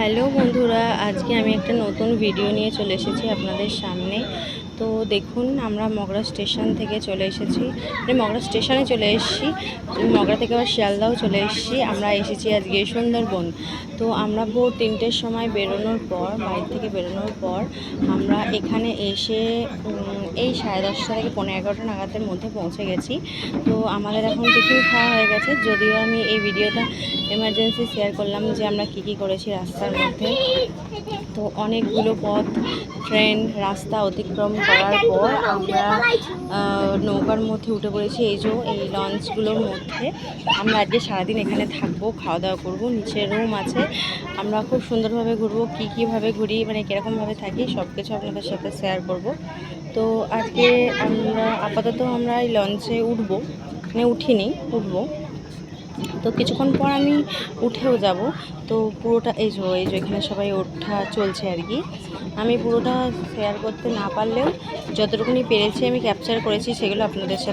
Hello বন্ধুরা, আজকে আমি একটা নতুন ভিডিও নিয়ে চলে এসেছি আপনাদের সামনে। তো দেখুন, আমরা মগরা স্টেশন থেকে চলে এসেছি, মানে মগরা স্টেশনে চলে এসেছি। মগরা থেকে আবার শিয়ালদাও চলে এসেছি। আমরা এসেছি আজকে সুন্দরবন। তো আমরা ভোর 3টের সময় বেরোনোর পর, বাড়ি থেকে বেরোনোর পর আমরা এখানে এসে এই 10:30 থেকে 11:15 নাগাদের মধ্যে পৌঁছে গেছি। তো আমাদের এখন টিফিন খাওয়া হয়ে গেছে, যদিও আমি এই ভিডিওটা এমার্জেন্সি শেয়ার করলাম যে আমরা কী করেছি রাস্তার মধ্যে। তো অনেকগুলো পথ, ট্রেন, রাস্তা অতিক্রম করার পর আমরা নৌকার মধ্যে উঠে পড়েছি। এই লঞ্চগুলোর মধ্যে আমরা আজকে সারাদিন এখানে থাকবো, খাওয়া দাওয়া করবো, নিচে রুম আছে। আমরা খুব সুন্দরভাবে ঘুরবো, কীভাবে ঘুরি, মানে কীরকমভাবে থাকি, সব কিছু আপনাদের সাথে শেয়ার করব। তো আজকে আপাতত আমরা এই লঞ্চে উঠবো, মানে উঠবো। তো কিছুক্ষণ পর আমি উঠেও যাব। তো পুরোটা এই যে এখানে সবাই ওঠা চলছে আর কি। আমি পুরোটা শেয়ার করতে না পারলেও যতটুকুনি পেরেছি আমি ক্যাপচার করেছি, সেগুলো আপনাদের সাথে